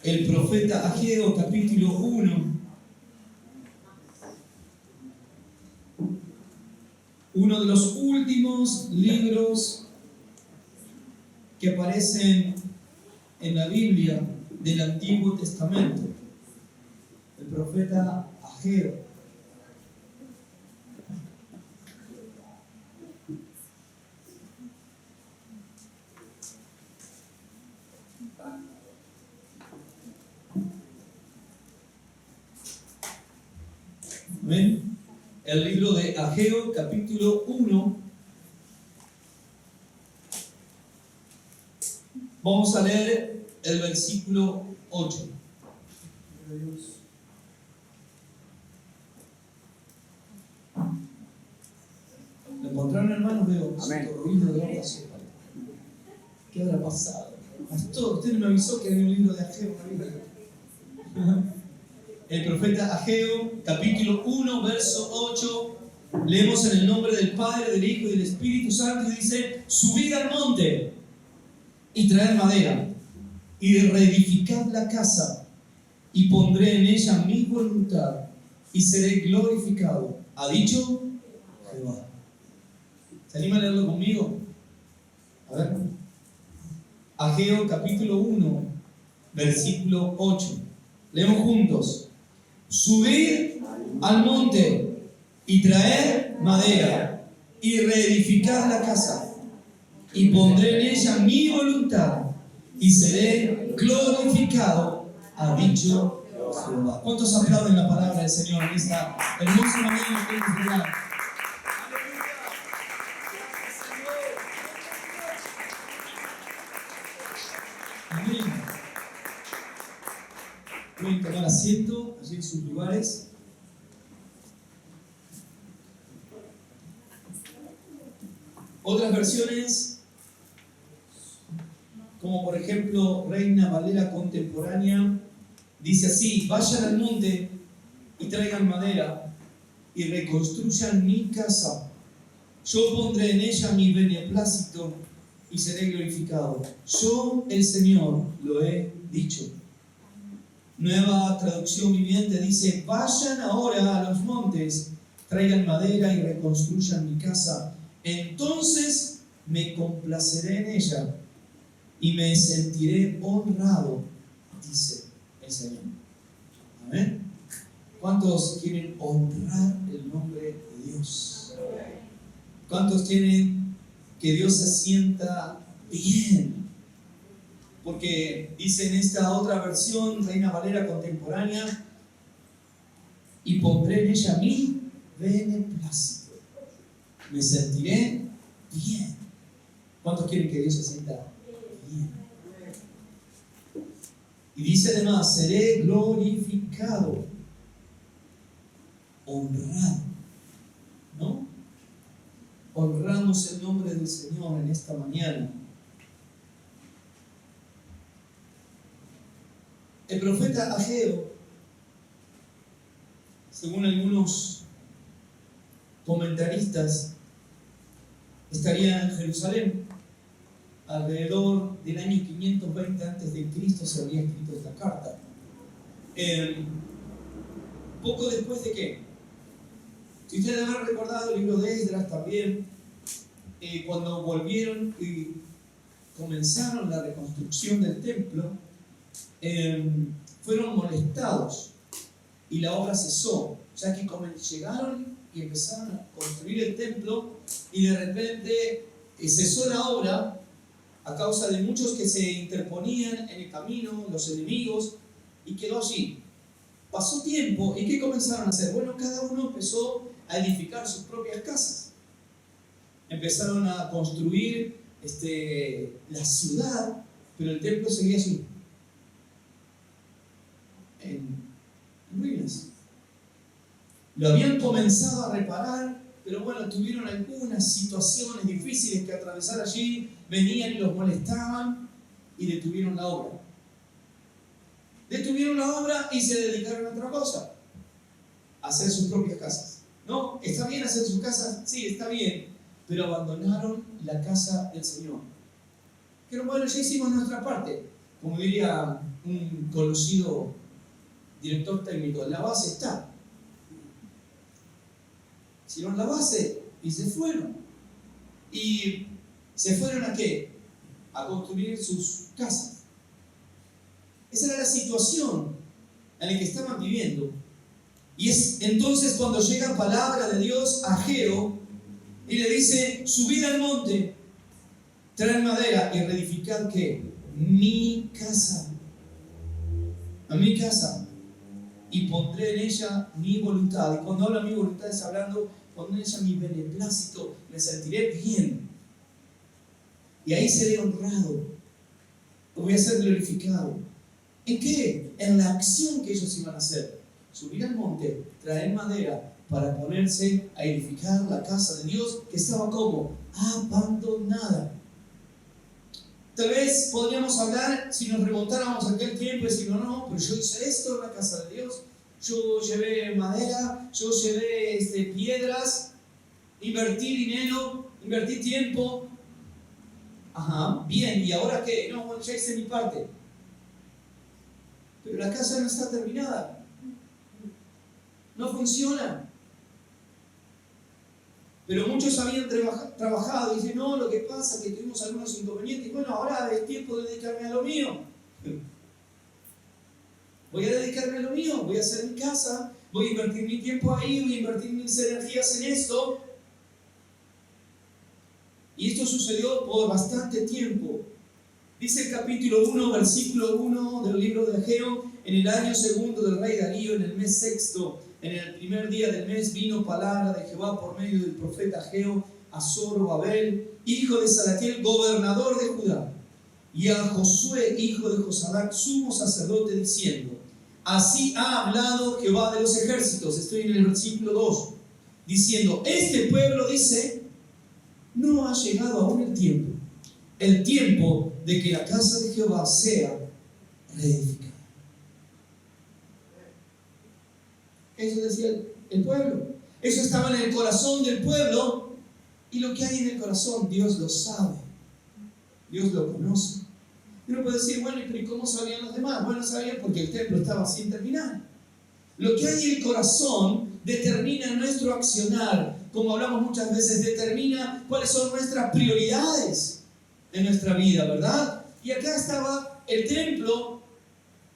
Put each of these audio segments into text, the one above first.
el profeta Ageo, capítulo 1. Uno de los últimos libros que aparecen en la Biblia del Antiguo Testamento. El profeta Ageo. ¿Ven? El libro de Ageo, capítulo 1. Vamos a leer el versículo 8. ¿Lo encontraron, hermanos? Veo ruido de oración. ¿Qué habrá pasado? Pastor, usted no me avisó que había un libro de Ageo. El profeta Ageo, capítulo 1, verso 8. Leemos en el nombre del Padre, del Hijo y del Espíritu Santo, y dice: subid al monte y traed madera, y reedificad la casa, y pondré en ella mi voluntad, y seré glorificado. ¿Ha dicho Jehová? ¿Se anima a leerlo conmigo? A ver. Ageo, capítulo 1, versículo 8. Leemos juntos. Subid al monte y traed madera, y reedificad la casa, y pondré en ella mi voluntad, y seré glorificado, ha dicho Jehová. ¿Cuántos aplauden la palabra del Señor en esta hermosa mañana que hemos llegado? Amén. Pueden tomar asiento allí en sus lugares. Otras versiones, como por ejemplo Reina Valera contemporánea, dice así: vayan al monte y traigan madera y reconstruyan mi casa. Yo pondré en ella mi beneplácito y seré glorificado. Yo, el Señor, lo he dicho. Nueva Traducción Viviente dice: vayan ahora a los montes, traigan madera y reconstruyan mi casa. Entonces me complaceré en ella y me sentiré honrado, dice el Señor. Amén. ¿Cuántos quieren honrar el nombre de Dios? ¿Cuántos quieren que Dios se sienta bien? Porque dice en esta otra versión, Reina Valera contemporánea: y pondré en ella mi beneplácito. Me sentiré bien. ¿Cuántos quieren que Dios se sienta bien? Y dice además: seré glorificado, honrado. ¿No? Honramos el nombre del Señor en esta mañana. El profeta Ageo, según algunos comentaristas, estaría en Jerusalén. Alrededor del año 520 a.C. se habría escrito esta carta. Poco después de que, si ustedes han recordado el libro de Esdras también, cuando volvieron y comenzaron la reconstrucción del templo, fueron molestados y la obra cesó. O sea que llegaron y empezaron a construir el templo, y de repente cesó la obra a causa de muchos que se interponían en el camino, los enemigos, y quedó allí. Pasó tiempo, ¿y qué comenzaron a hacer? Bueno, cada uno empezó a edificar sus propias casas. Empezaron a construir la ciudad, pero el templo seguía allí, en ruinas. Lo habían comenzado a reparar, pero bueno, tuvieron algunas situaciones difíciles que atravesar allí. Venían y los molestaban y detuvieron la obra. Detuvieron la obra y se dedicaron a otra cosa: a hacer sus propias casas. ¿No? ¿Está bien hacer sus casas? Sí, está bien, pero abandonaron la casa del Señor. Pero bueno, ya hicimos nuestra parte. como diría un conocido director técnico, la base está. Hicieron la base y se fueron. ¿Y se fueron a qué? A construir sus casas. Esa era la situación en la que estaban viviendo. Y es entonces cuando llega palabra de Dios a Ageo y le dice: subid al monte, traed madera y reedificad ¿qué? Mi casa. A mi casa. Y pondré en ella mi voluntad. Y cuando habla mi voluntad es hablando, pondré en ella mi beneplácito, me sentiré bien. Y ahí seré honrado. Voy a ser glorificado. ¿En qué? En la acción que ellos iban a hacer. Subir al monte, traer madera para ponerse a edificar la casa de Dios que estaba como abandonada. Tal vez podríamos hablar, si nos remontáramos a aquel tiempo, y decir: no, pero yo hice esto en la casa de Dios. Yo llevé madera, yo llevé piedras, invertí dinero, invertí tiempo. Ajá, bien, ¿y ahora qué? No, bueno, ya hice mi parte. Pero la casa no está terminada. No funciona. Pero muchos habían trabajado y dicen: no, lo que pasa es que tuvimos algunos inconvenientes. Bueno, ahora es tiempo de dedicarme a lo mío. Voy a dedicarme a lo mío, voy a hacer mi casa, voy a invertir mi tiempo ahí, voy a invertir mis energías en esto. Y esto sucedió por bastante tiempo. Dice el capítulo 1, versículo 1 del libro de Ageo: en el año segundo del rey Darío, en el mes sexto, en el primer día del mes, vino palabra de Jehová por medio del profeta Ageo a Zorobabel, hijo de Salatiel, gobernador de Judá, y a Josué, hijo de Josadac, sumo sacerdote, diciendo: así ha hablado Jehová de los ejércitos. Estoy en el versículo 2, diciendo: este pueblo dice, no ha llegado aún el tiempo de que la casa de Jehová sea reedificada. Eso decía el pueblo. Eso estaba en el corazón del pueblo. Y lo que hay en el corazón, Dios lo sabe. Dios lo conoce. Y uno puede decir: bueno, ¿y cómo sabían los demás? Bueno, sabían porque el templo estaba sin terminar. Lo que hay en el corazón determina nuestro accionar. Como hablamos muchas veces, determina cuáles son nuestras prioridades en nuestra vida, ¿verdad? Y acá estaba el templo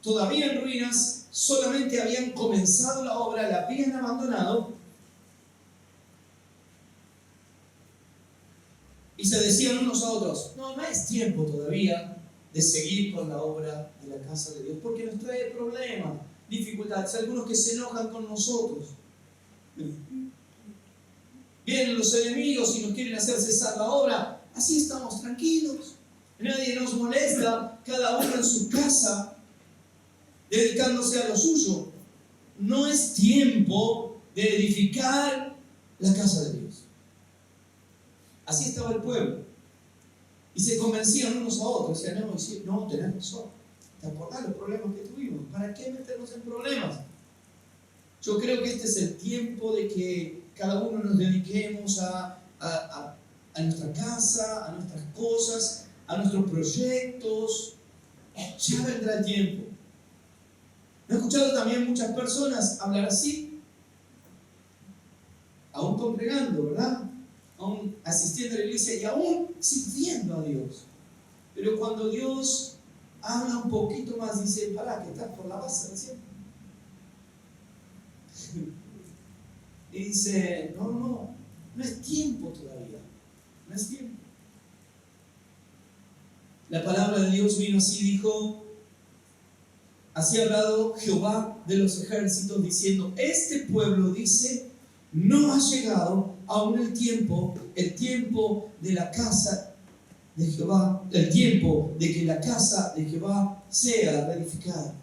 todavía en ruinas, solamente habían comenzado la obra, la habían abandonado, y se decían unos a otros: no es tiempo todavía de seguir con la obra de la casa de Dios, porque nos trae problemas, dificultades, algunos que se enojan con nosotros. Vienen los enemigos y nos quieren hacer cesar la obra. Así estamos tranquilos, nadie nos molesta, cada uno en su casa, dedicándose a lo suyo. No es tiempo de edificar la casa de Dios. Así estaba el pueblo. Y se convencían unos a otros. Decían: no, tenés razón. ¿Te acordás los problemas que tuvimos? ¿Para qué meternos en problemas? Yo creo que este es el tiempo de que cada uno nos dediquemos a nuestra casa, a nuestras cosas, a nuestros proyectos. Ya vendrá el tiempo. ¿No he escuchado también muchas personas hablar así? Aún congregando, ¿verdad? Aún asistiendo a la iglesia y aún sirviendo a Dios. Pero cuando Dios habla un poquito más, dice: pará, que estás por la base recién. Y dice: no es tiempo todavía. No es tiempo. La palabra de Dios vino así, dijo: así ha hablado Jehová de los ejércitos, diciendo: este pueblo dice, no ha llegado aún el tiempo de la casa de Jehová, el tiempo de que la casa de Jehová sea reedificada.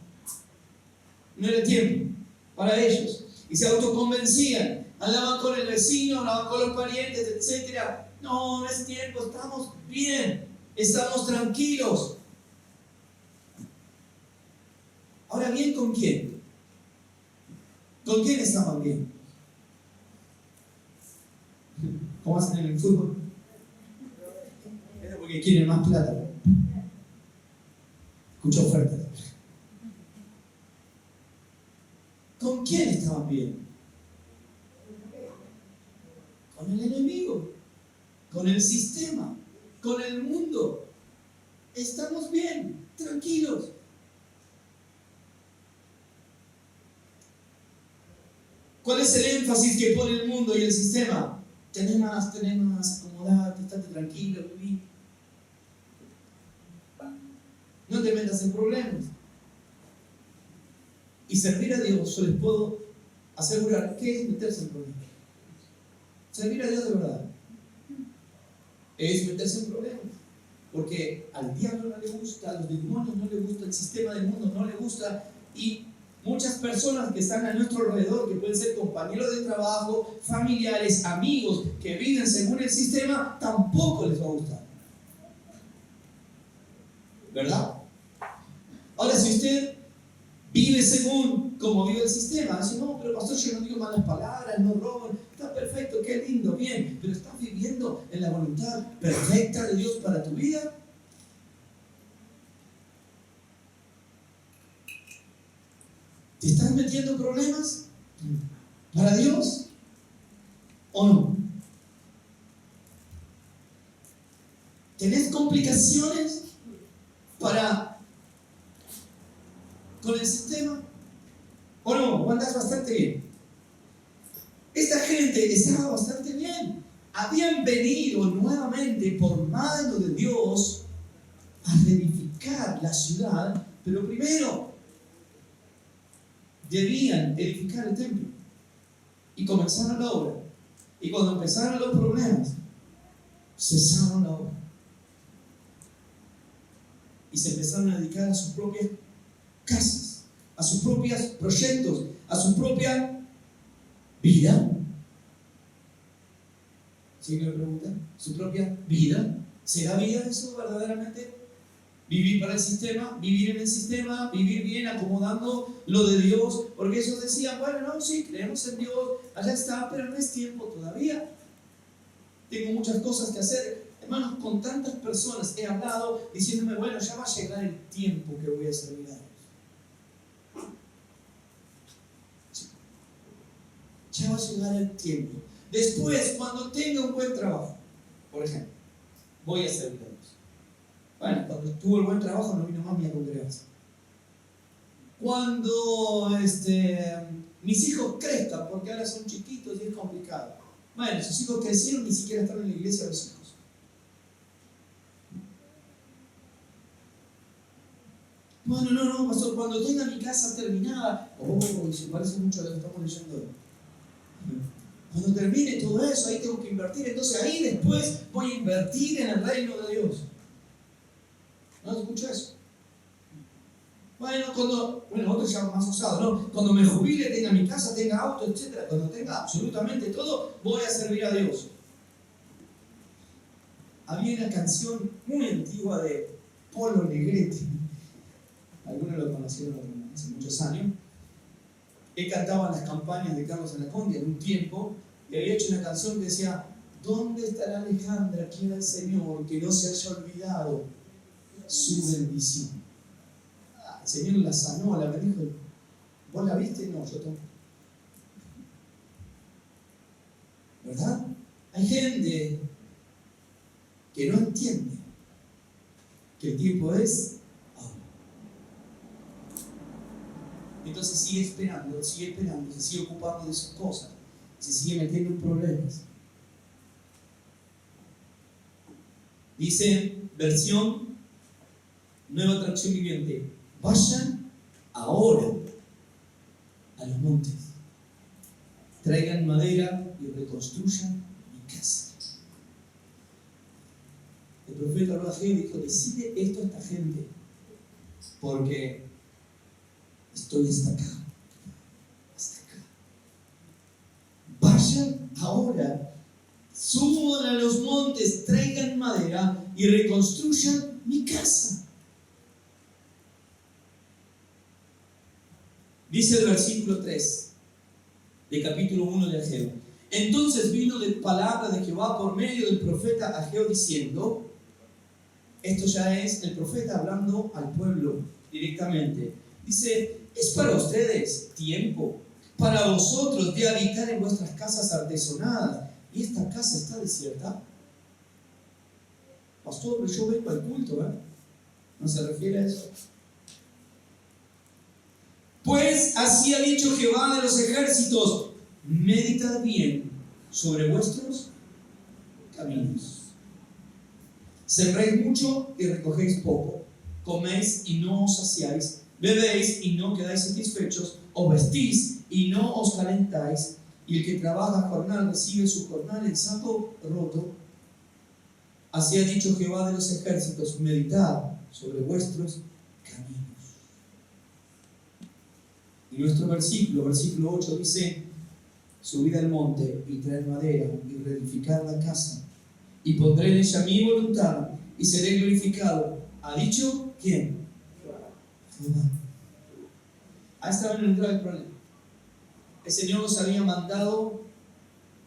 No era tiempo para ellos. Y se autoconvencían, hablaban con el vecino, hablaban con los parientes, etc. No es tiempo, estamos bien, estamos tranquilos. Ahora bien, ¿con quién? ¿Con quién estaban bien? ¿Cómo hacen en el fútbol? Es porque quieren más plata, ¿no? Escucha ofertas. ¿Con quién estaban bien? Con el enemigo, con el sistema, con el mundo. Estamos bien, tranquilos. ¿Cuál es el énfasis que pone el mundo y el sistema? Tenés más, acomodate, estate tranquilo, viví. No te metas en problemas. Y servir a Dios, yo les puedo asegurar que es meterse en problemas. Servir a Dios de verdad es meterse en problemas. Porque al diablo no le gusta, a los demonios no le gusta, el sistema del mundo no le gusta. Y muchas personas que están a nuestro alrededor, que pueden ser compañeros de trabajo, familiares, amigos, que viven según el sistema, tampoco les va a gustar. ¿Verdad? Ahora, si usted vive según como vive el sistema, dice, no, pero pastor, yo no digo malas palabras, no robo, está perfecto, qué lindo, bien, pero ¿estás viviendo en la voluntad perfecta de Dios para tu vida? ¿Te estás metiendo en problemas para Dios o no? ¿Tenés complicaciones con el sistema? ¿O no? ¿O andás bastante bien? Esta gente estaba bastante bien. Habían venido nuevamente por mano de Dios a reedificar la ciudad, pero primero debían edificar el templo. Y comenzaron la obra. Y cuando empezaron los problemas, cesaron la obra. Y se empezaron a dedicar a sus propias casas, a sus propios proyectos, a su propia vida. ¿Sí que me preguntan? ¿Su propia vida? ¿Será vida eso verdaderamente? Vivir para el sistema, vivir en el sistema, vivir bien, acomodando lo de Dios. Porque ellos decían, bueno, no, sí, creemos en Dios, allá está, pero no es tiempo todavía. Tengo muchas cosas que hacer. Hermanos, con tantas personas he hablado diciéndome, bueno, ya va a llegar el tiempo que voy a servir a Dios. Ya va a llegar el tiempo. Después, cuando tenga un buen trabajo, por ejemplo, voy a servir a Dios. Bueno, cuando tuvo el buen trabajo no vino más ni a congregarse. Cuando mis hijos crezcan, porque ahora son chiquitos y es complicado. Bueno, sus hijos crecieron, ni siquiera están en la iglesia los hijos. Bueno, no, pastor, cuando tenga mi casa terminada, se parece mucho a lo que estamos leyendo hoy. Cuando termine todo eso, ahí tengo que invertir, entonces ahí después voy a invertir en el reino de Dios. ¿No se escucha eso? Bueno, otro ya más usado, ¿no? Cuando me jubile, tenga mi casa, tenga auto, etc. Cuando tenga absolutamente todo, voy a servir a Dios. Había una canción muy antigua de Polo Negrete. Algunos lo conocieron hace muchos años. Él cantaba en las campañas de Carlos Anacondia en un tiempo y había hecho una canción que decía: ¿dónde estará Alejandra, quiera el Señor, que no se haya olvidado su bendición? El Señor la sanó, la bendijo. ¿Vos la viste? No, yo tampoco. ¿Verdad? Hay gente que no entiende que el tiempo es ahora. Entonces sigue esperando, se sigue ocupando de sus cosas, se sigue metiendo en problemas. Dice, versión Nueva Traducción Viviente: vayan ahora a los montes, traigan madera y reconstruyan mi casa. El profeta Ageo dijo: decide esto a esta gente, porque estoy hasta acá. Vayan ahora, suban a los montes, traigan madera y reconstruyan mi casa. Dice el versículo 3 de capítulo 1 de Ageo: entonces vino de palabra de Jehová por medio del profeta Ageo diciendo: Esto ya es el profeta hablando al pueblo directamente. Dice, ¿es para ustedes tiempo, para vosotros, de habitar en vuestras casas artesonadas, y esta casa está desierta? Pastor, pero yo vengo al culto, ¿eh? No se refiere a eso. Pues así ha dicho Jehová de los ejércitos: meditad bien sobre vuestros caminos. Sembréis mucho y recogéis poco. Coméis y no os saciáis. Bebéis y no quedáis satisfechos. Os vestís y no os calentáis. Y el que trabaja jornal recibe su jornal en saco roto. Así ha dicho Jehová de los ejércitos: meditad sobre vuestros caminos. Y nuestro versículo 8 dice: subid al monte y traed madera y reedificad la casa, y pondré en ella mi voluntad y seré glorificado. ¿Ha dicho quién? Jehová. Ahí estaba en el grave problema. El Señor los había mandado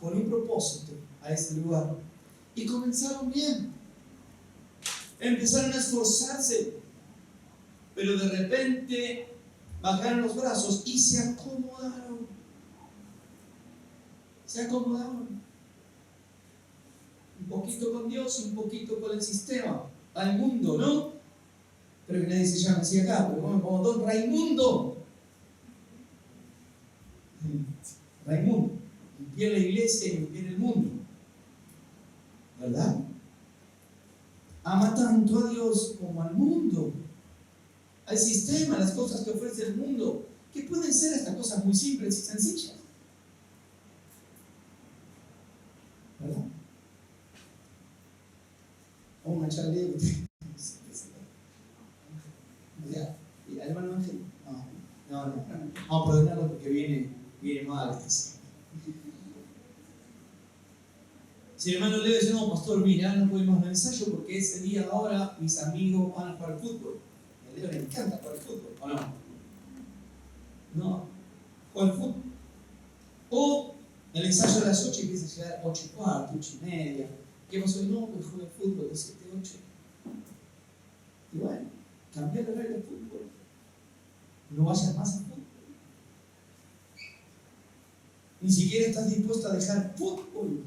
con un propósito a ese lugar, y comenzaron bien, empezaron a esforzarse, pero de repente bajaron los brazos y se acomodaron. Un poquito con Dios y un poquito con el sistema, al mundo, ¿no? Pero que nadie se llame así acá, pero como don Raimundo. Raimundo, en pie la iglesia y en pie el mundo, ¿verdad? Ama tanto a Dios como al mundo, al sistema, a las cosas que ofrece el mundo, que pueden ser estas cosas muy simples y sencillas, ¿verdad? O una charla ya, hermano Ángel, no, vamos a perdonarlo porque viene mal. Si el hermano Leo dice: no, pastor, mira, no puedo ir más al ensayo porque ese día ahora mis amigos van a jugar al fútbol. A Leo le encanta jugar al fútbol, ¿o no? No, juega al fútbol. O el ensayo de las 8 empieza a llegar a 8:15, 8:30. ¿Qué pasó? No, pues juega al fútbol de 7 a 8. Y bueno, cambiar el horario del fútbol. No vayas más al fútbol. Ni siquiera estás dispuesto a dejar fútbol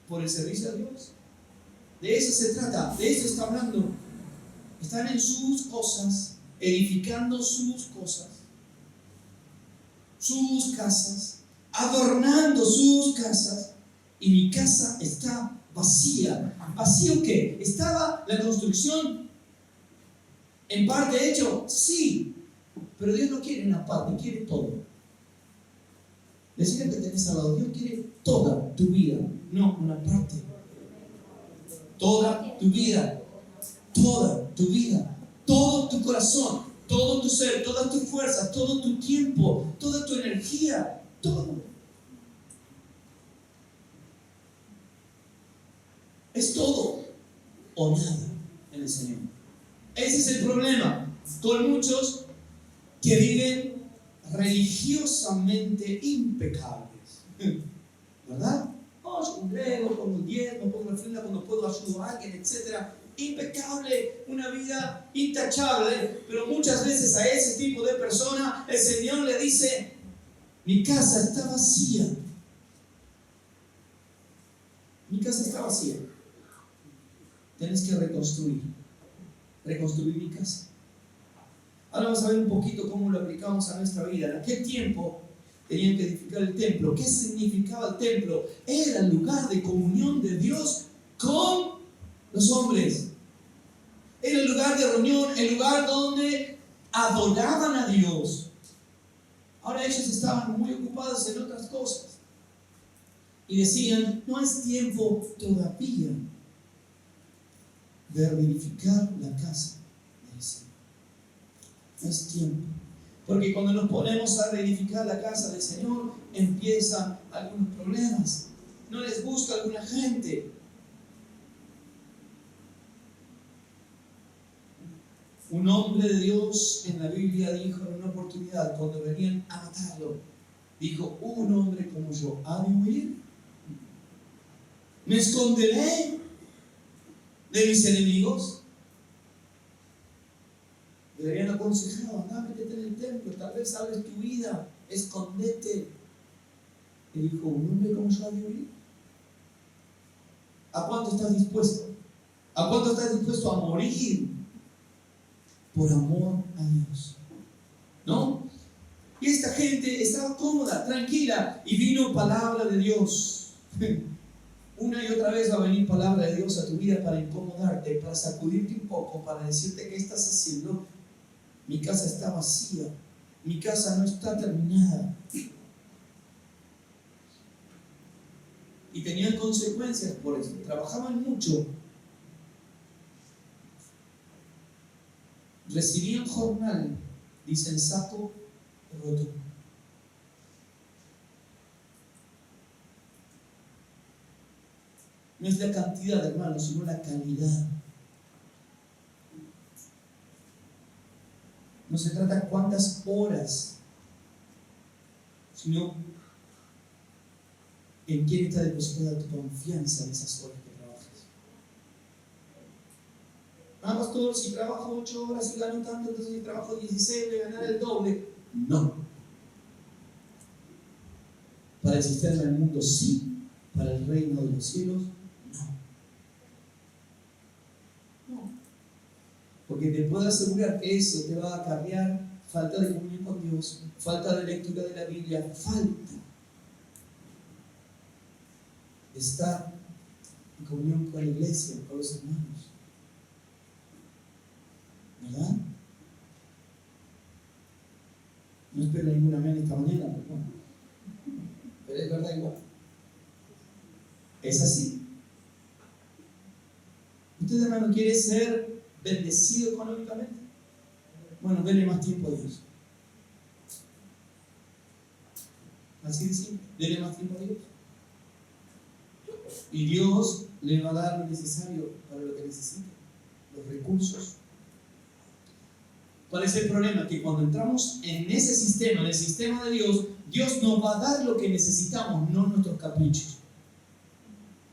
por el servicio a Dios. De eso se trata, de eso está hablando. Están en sus cosas, edificando sus cosas, sus casas, adornando sus casas, y mi casa está vacía. ¿Vacío qué? ¿Estaba la construcción en parte hecho? Sí, pero Dios no quiere una parte, quiere todo. Decirle que tenés al lado: Dios quiere toda tu vida, no una parte. Toda tu vida, todo tu corazón, todo tu ser, toda tu fuerza, todo tu tiempo, toda tu energía, todo. Es todo o nada en el Señor. Ese es el problema con muchos que viven religiosamente impecables, ¿verdad? Oh, yo congrego, pongo el diezmo, pongo la ofrenda cuando puedo, ayudo a alguien, etc. Impecable, una vida intachable, pero muchas veces a ese tipo de persona el Señor le dice: mi casa está vacía. Mi casa está vacía. Tienes que reconstruir mi casa. Ahora vamos a ver un poquito cómo lo aplicamos a nuestra vida. En aquel tiempo tenían que edificar el templo. ¿Qué significaba el templo? Era el lugar de comunión de Dios con los hombres. Era el lugar de reunión, el lugar donde adoraban a Dios. Ahora ellos estaban muy ocupados en otras cosas y decían: no es tiempo todavía de reedificar la casa del Señor. No es tiempo. Porque cuando nos ponemos a reedificar la casa del Señor, empiezan algunos problemas. No les busca alguna gente. Un hombre de Dios en la Biblia dijo en una oportunidad, cuando venían a matarlo, dijo: un hombre como yo ha de huir. Me esconderé de mis enemigos? Le habían aconsejado, anda, métete en el templo, tal vez salves tu vida, escondete. Y dijo, ¿un hombre como yo ha de huir? ¿A cuánto estás dispuesto? ¿A cuánto estás dispuesto a morir por amor a Dios? ¿No? Y esta gente estaba cómoda, tranquila, y vino palabra de Dios. Una y otra vez va a venir palabra de Dios a tu vida para incomodarte, para sacudirte un poco, para decirte qué estás haciendo. Mi casa está vacía, mi casa no está terminada. Y tenían consecuencias por eso. Trabajaban mucho, recibían jornal, dicen saco roto. No es la cantidad, hermanos, sino la calidad. No se trata cuántas horas, sino en quién está depositada tu confianza en esas horas que trabajas. Ah, pastor, si trabajo 8 horas y gano tanto, entonces si trabajo 16 voy a ganar el doble. No. Para el sistema del mundo sí, para el reino de los cielos no. Porque te puedo asegurar que eso te va a acarrear falta de comunión con Dios, falta de lectura de la Biblia, falta de estar en comunión con la iglesia, con los hermanos. ¿Verdad? No espero ningún amén esta mañana, pero es verdad igual. Es así. ¿Usted, hermano, quiere ser bendecido económicamente? Bueno, denle más tiempo a Dios. Así de simple. Denle más tiempo a Dios. Y Dios le va a dar lo necesario para lo que necesita, los recursos. ¿Cuál es el problema? Que cuando entramos en ese sistema, en el sistema de Dios, Dios nos va a dar lo que necesitamos, no nuestros caprichos.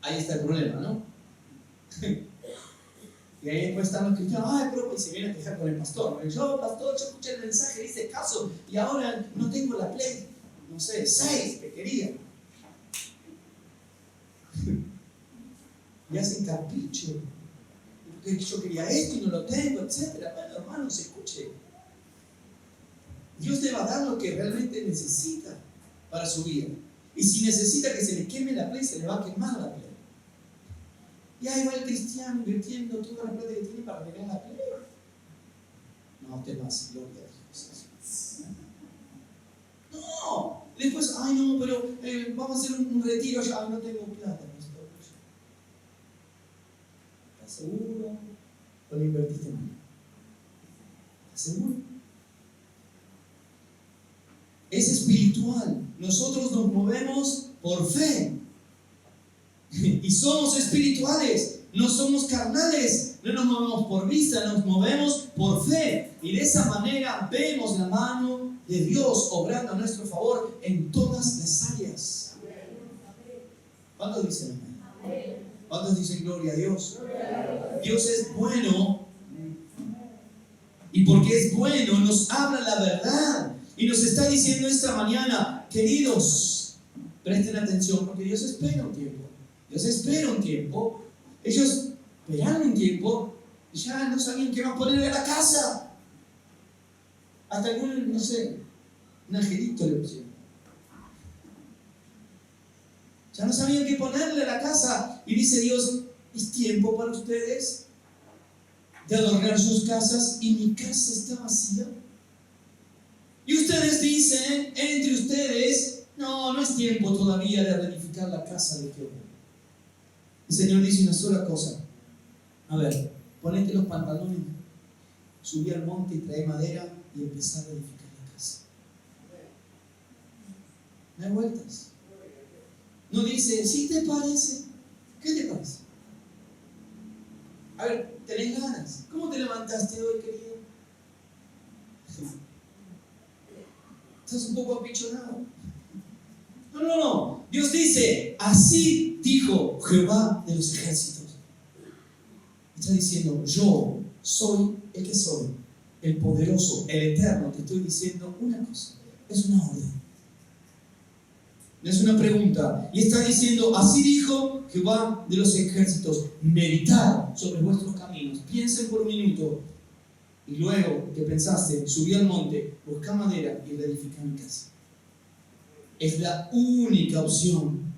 Ahí está el problema, ¿no? Y ahí después están los cristianos, ay, pero se viene a quejar con el pastor. Yo, pastor, yo escuché el mensaje, hice caso, y ahora no tengo la Play, no sé, 6 que quería. Y hacen capricho. Porque yo quería esto y no lo tengo, etc. Bueno, hermanos, escuche. Dios te va a dar lo que realmente necesita para su vida. Y si necesita que se le queme la Play, se le va a quemar la Play. Y ahí va el cristiano invirtiendo toda la plata que tiene para arreglar la Play. No, usted más, gloria a Dios. No, después, ay no, pero vamos a hacer un retiro ya, no tengo plata. ¿Estás seguro? ¿O le invertiste mal? ¿Estás seguro? Es espiritual. Nosotros nos movemos por fe. Y somos espirituales. No somos carnales. No nos movemos por vista, nos movemos por fe. Y de esa manera vemos la mano de Dios obrando a nuestro favor en todas las áreas. ¿Cuántos dicen amén? ¿Cuántos dicen gloria a Dios? Dios es bueno. Y porque es bueno, nos habla la verdad. Y nos está diciendo esta mañana, queridos, presten atención, porque Dios espera un tiempo. Dios espera un tiempo. Ellos esperaron un tiempo y ya no sabían qué más ponerle a la casa. Hasta algún, no sé, un angelito le pusieron. Ya no sabían qué ponerle a la casa. Y dice Dios, es tiempo para ustedes de adornar sus casas y mi casa está vacía. Y ustedes dicen, entre ustedes, no es tiempo todavía de reedificar la casa de Jehová. El Señor dice una sola cosa. A ver, ponete los pantalones, subí al monte y trae madera y empezar a edificar la casa. No hay vueltas. No dice, ¿sí te parece? ¿Qué te parece? A ver, ¿tenés ganas? ¿Cómo te levantaste hoy, querido? Estás un poco apichonado. No. Dios dice, así dijo Jehová de los ejércitos. Está diciendo, yo soy el que soy, el poderoso, el eterno. Te estoy diciendo una cosa, es una orden. Es una pregunta. Y está diciendo, así dijo Jehová de los ejércitos, meditad sobre vuestros caminos. Piensen por un minuto. Y luego que pensaste, subí al monte, buscá madera y reedificá mi casa. Es la única opción.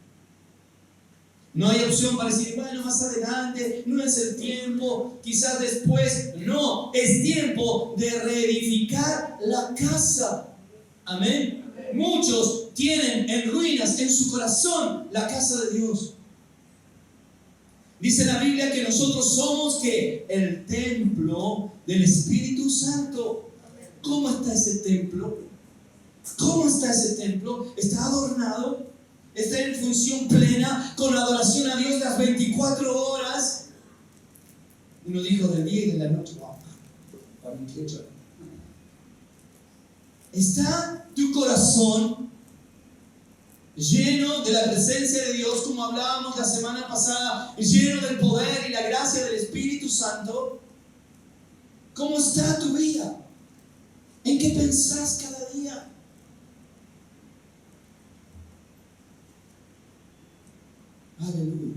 No hay opción para decir, bueno, más adelante, no es el tiempo, quizás después. No, es tiempo de reedificar la casa. Amén. Muchos tienen en ruinas en su corazón la casa de Dios. Dice la Biblia que nosotros somos ¿qué? El templo del Espíritu Santo. ¿Cómo está ese templo? ¿Cómo está ese templo? ¿Está adornado? ¿Está en función plena con adoración a Dios las 24 horas? Uno dijo de día y de la noche. Wow, 48 horas. ¿Está tu corazón lleno de la presencia de Dios, como hablábamos la semana pasada, lleno del poder y la gracia del Espíritu Santo? ¿Cómo está tu vida? ¿En qué pensás cada día? Aleluya.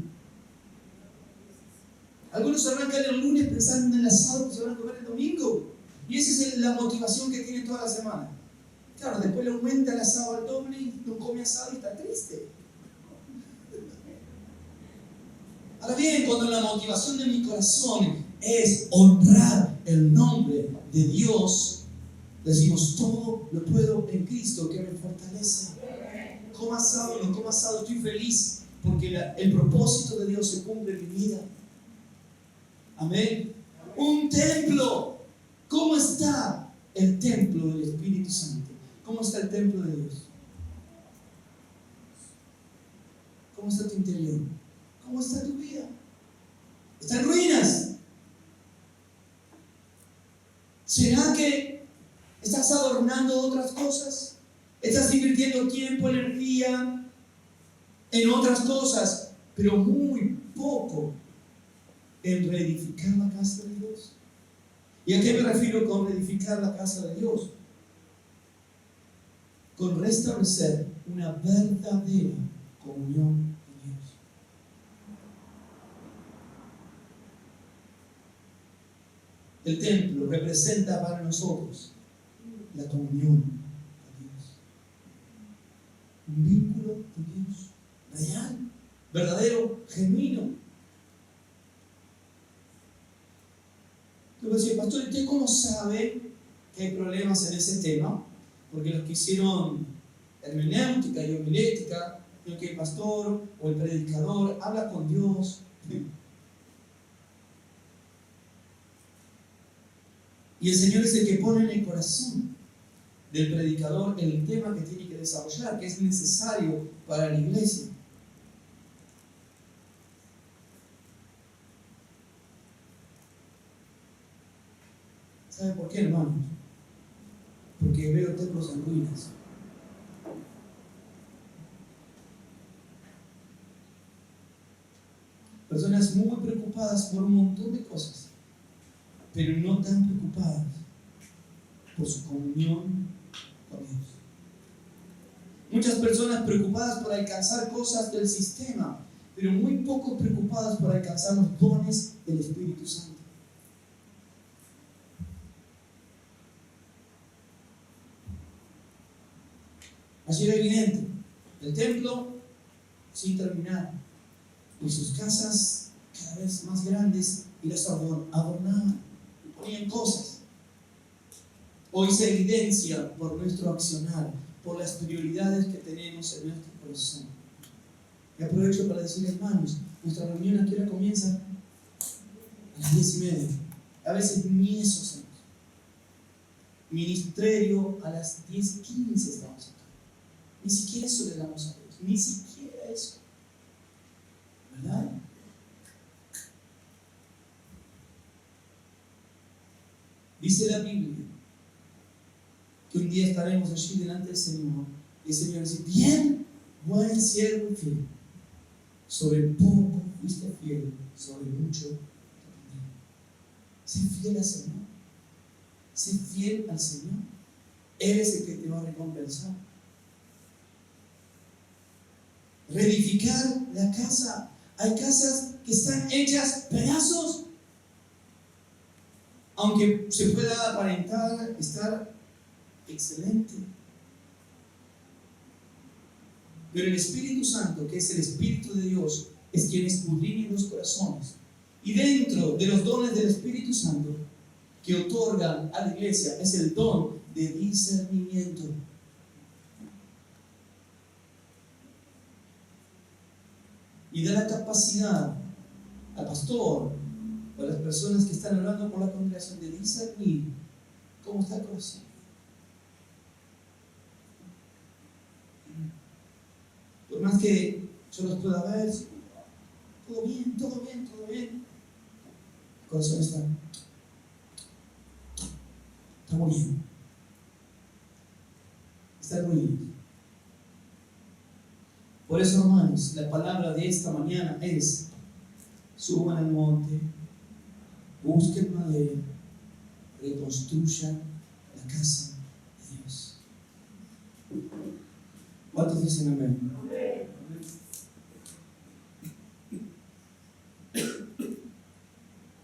Algunos arrancan el lunes pensando en el asado que se van a comer el domingo. Y esa es la motivación que tienen toda la semana. Claro, después le aumenta el asado al doble y no come asado y está triste. Ahora bien, cuando la motivación de mi corazón es honrar el nombre de Dios, decimos, todo lo puedo en Cristo que me fortalece. Coma asado, no coma asado, estoy feliz porque el propósito de Dios se cumple en mi vida. Amén. Un templo. ¿Cómo está el templo del Espíritu Santo? ¿Cómo está el templo de Dios? ¿Cómo está tu interior? ¿Cómo está tu vida? ¿Está en ruinas? ¿Será que estás adornando otras cosas? ¿Estás invirtiendo tiempo, energía en otras cosas, pero muy poco en reedificar la casa de Dios? ¿Y a qué me refiero con reedificar la casa de Dios? Con restablecer una verdadera comunión con Dios. El templo representa para nosotros la comunión con Dios. Un vínculo con Dios real, verdadero, genuino. Yo voy a decir, pastor, ¿usted cómo sabe que hay problemas en ese tema? Porque los que hicieron hermenéutica y homilética, creo que el pastor o el predicador habla con Dios. Y el Señor es el que pone en el corazón del predicador el tema que tiene que desarrollar, que es necesario para la iglesia. ¿Sabe por qué, hermanos? Porque veo templos en ruinas. Personas muy preocupadas por un montón de cosas, pero no tan preocupadas por su comunión con Dios. Muchas personas preocupadas por alcanzar cosas del sistema, pero muy poco preocupadas por alcanzar los dones del Espíritu Santo. Así era evidente, el templo sin terminar, y sus casas cada vez más grandes, y las adornaban, y ponían cosas. Hoy se evidencia por nuestro accionar, por las prioridades que tenemos en nuestro corazón. Y aprovecho para decir, hermanos, nuestra reunión ¿a qué hora comienza? A las 10:30. A veces ni eso hacemos. Ministerio a las 10:15 estamos acá. Ni siquiera eso le damos a Dios, ni siquiera eso. ¿Verdad? Dice la Biblia que un día estaremos allí delante del Señor y el Señor dice, bien, buen siervo y fiel, sobre poco fuiste fiel, sobre mucho te pondré. Sé fiel al Señor. Sé fiel al Señor. Él es el que te va a recompensar. Reedificar la casa. Hay casas que están hechas pedazos. Aunque se pueda aparentar estar excelente. Pero el Espíritu Santo, que es el Espíritu de Dios, es quien escudriña los corazones. Y dentro de los dones del Espíritu Santo que otorgan a la iglesia es el don de discernimiento. Y da la capacidad al pastor o a las personas que están hablando por la congregación de discernir cómo está el corazón. Por más que yo los pueda ver, todo bien, todo bien, todo bien. El corazón está muy bien. Está muy bien. Por eso, hermanos, la palabra de esta mañana es: suban al monte, busquen madera, reconstruyan la casa de Dios. ¿Cuántos dicen amén?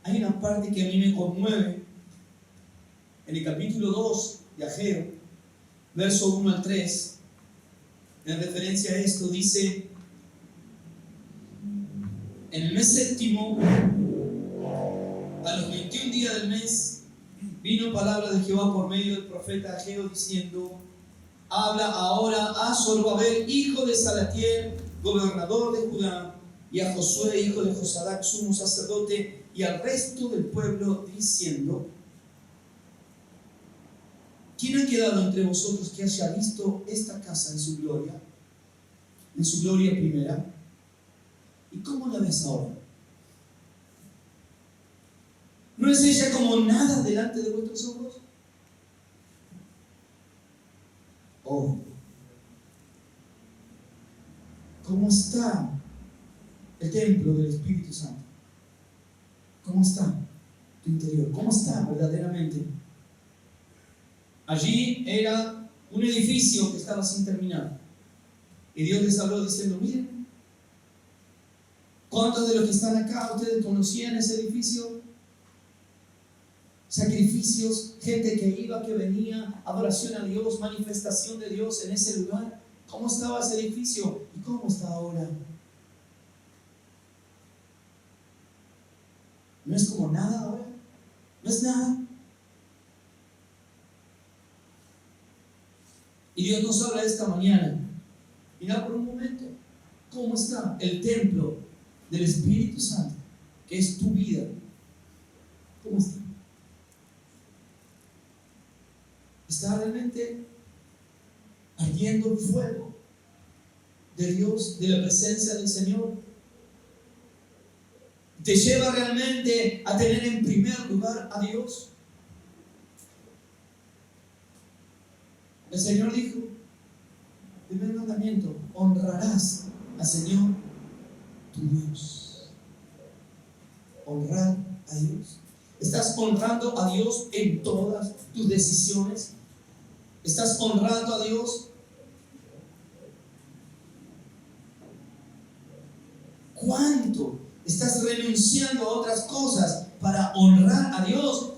Hay una parte que a mí me conmueve en el capítulo 2 de Ageo, verso 1 al 3. En referencia a esto dice: en el mes séptimo, a los 21 días del mes, vino palabra de Jehová por medio del profeta Ageo diciendo: habla ahora a Zorobabel, hijo de Salatiel, gobernador de Judá, y a Josué, hijo de Josadac, sumo sacerdote, y al resto del pueblo, diciendo: ¿quién ha quedado entre vosotros que haya visto esta casa en su gloria primera? ¿Y cómo la ves ahora? ¿No es ella como nada delante de vuestros ojos? Oh, ¿cómo está el templo del Espíritu Santo? ¿Cómo está tu interior? ¿Cómo está verdaderamente? Allí era un edificio que estaba sin terminar. Y Dios les habló diciendo: miren, ¿cuántos de los que están acá ustedes conocían ese edificio? Sacrificios, gente que iba, que venía, adoración a Dios, manifestación de Dios en ese lugar. ¿Cómo estaba ese edificio? ¿Y cómo está ahora? ¿No es como nada ahora? ¿No es nada? Y Dios nos habla esta mañana. Mira por un momento cómo está el templo del Espíritu Santo, que es tu vida. ¿Cómo está? ¿Está realmente ardiendo el fuego de Dios, de la presencia del Señor? ¿Te lleva realmente a tener en primer lugar a Dios? El Señor dijo, primer mandamiento: honrarás al Señor tu Dios. Honrar a Dios. ¿Estás honrando a Dios en todas tus decisiones? ¿Estás honrando a Dios? ¿Cuánto estás renunciando a otras cosas para honrar a Dios?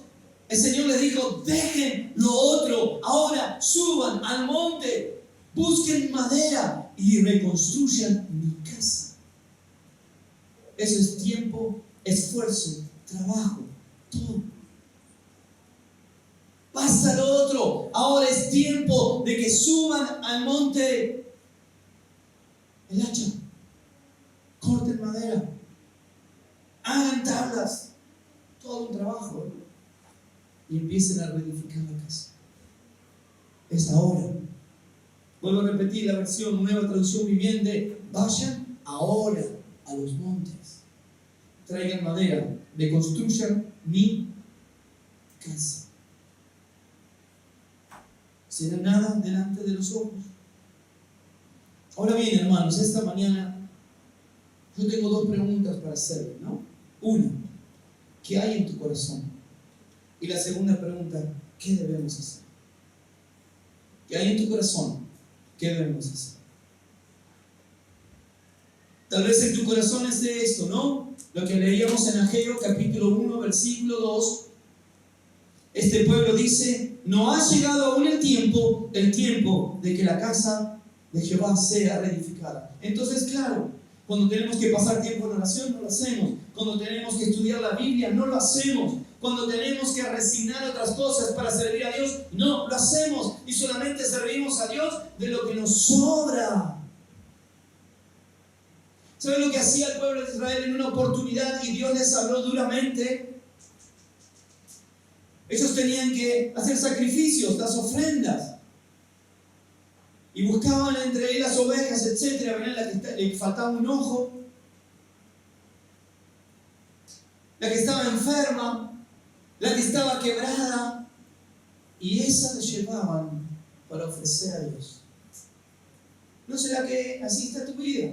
El Señor les dijo: dejen lo otro, ahora suban al monte, busquen madera y reconstruyan mi casa. Eso es tiempo, esfuerzo, trabajo, todo. Basta lo otro, ahora es tiempo de que suban al monte el hacha, corten madera, hagan tablas, todo un trabajo, y empiecen a reedificar la casa. Es ahora. Vuelvo a repetir la versión Nueva Traducción Viviente: vayan ahora a los montes, traigan madera, reconstruyan mi casa. ¿Será nada delante de los ojos? Ahora bien, hermanos, esta mañana yo tengo dos preguntas para hacerles, ¿no? Una: ¿qué hay en tu corazón? Y la segunda pregunta, ¿qué debemos hacer? ¿Qué hay en tu corazón? ¿Qué debemos hacer? Tal vez en tu corazón esté esto, ¿no? Lo que leíamos en Ageo capítulo 1, versículo 2. Este pueblo dice, no ha llegado aún el tiempo de que la casa de Jehová sea reedificada. Entonces, claro, cuando tenemos que pasar tiempo en oración, no lo hacemos. Cuando tenemos que estudiar la Biblia, no lo hacemos. Cuando tenemos que resignar otras cosas para servir a Dios, no lo hacemos. Y solamente servimos a Dios de lo que nos sobra. ¿Saben lo que hacía el pueblo de Israel en una oportunidad y Dios les habló duramente? Ellos tenían que hacer sacrificios, las ofrendas. Y buscaban entre las ovejas, etc. Venían la que le faltaba un ojo, la que estaba enferma, la que estaba quebrada. Y esa la llevaban para ofrecer a Dios. ¿No será que así está tu vida?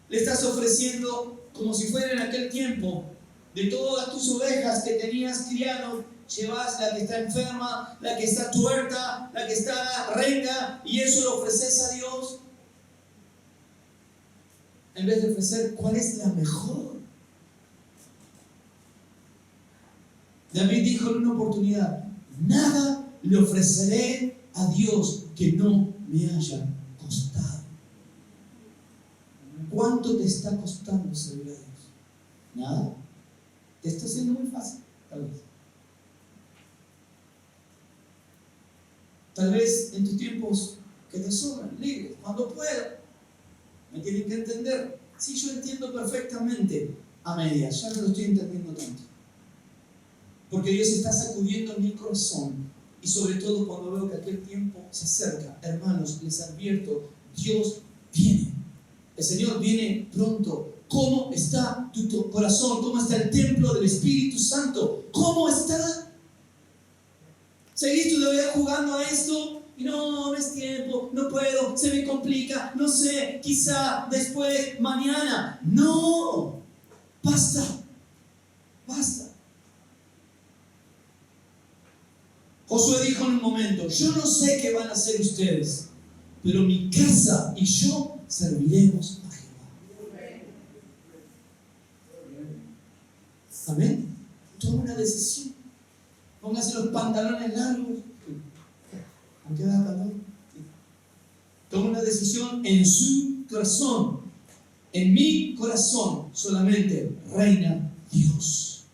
Le estás ofreciendo como si fuera en aquel tiempo. De todas tus ovejas que tenías criado, llevas la que está enferma, la que está tuerta, la que está renga, y eso lo ofreces a Dios. En vez de ofrecer cuál es la mejor. David dijo en una oportunidad, nada le ofreceré a Dios que no me haya costado. ¿Cuánto te está costando servir a Dios? Nada. Te está haciendo muy fácil, tal vez. Tal vez en tus tiempos que te sobran, libres, cuando pueda. Me tienen que entender. Sí, yo entiendo perfectamente a medias, ya no lo estoy entendiendo tanto. Porque Dios está sacudiendo mi corazón. Y sobre todo cuando veo que aquel tiempo se acerca. Hermanos, les advierto, Dios viene. El Señor viene pronto. ¿Cómo está tu corazón? ¿Cómo está el templo del Espíritu Santo? ¿Cómo está? ¿Seguís todavía jugando a esto? Y no es tiempo, no puedo, se me complica, no sé, quizá después, mañana. No, basta, basta. Josué dijo en un momento, yo no sé qué van a hacer ustedes, pero mi casa y yo serviremos a Jehová. Amén. Toma una decisión. Póngase los pantalones largos. ¿Aunque da calor? Toma una decisión en su corazón. En mi corazón solamente reina Dios.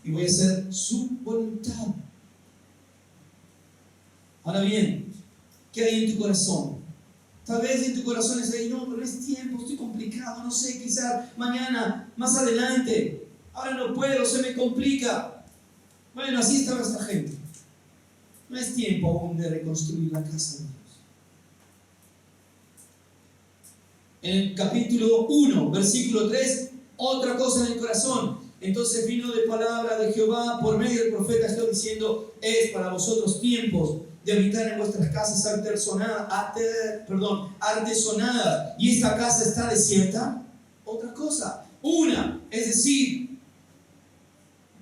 Y voy a hacer su voluntad. Ahora bien, ¿qué hay en tu corazón? Tal vez en tu corazón es ahí, no, pero es tiempo, estoy complicado, no sé, quizás mañana, más adelante. Ahora no puedo, se me complica. Bueno, así estaba esta gente. No es tiempo aún de reconstruir la casa de Dios. En el capítulo 1, versículo 3, otra cosa en el corazón. Entonces vino de palabra de Jehová por medio del profeta, estoy diciendo, es para vosotros tiempos de habitar en vuestras casas artesonadas, y esta casa está desierta. Otra cosa, es decir,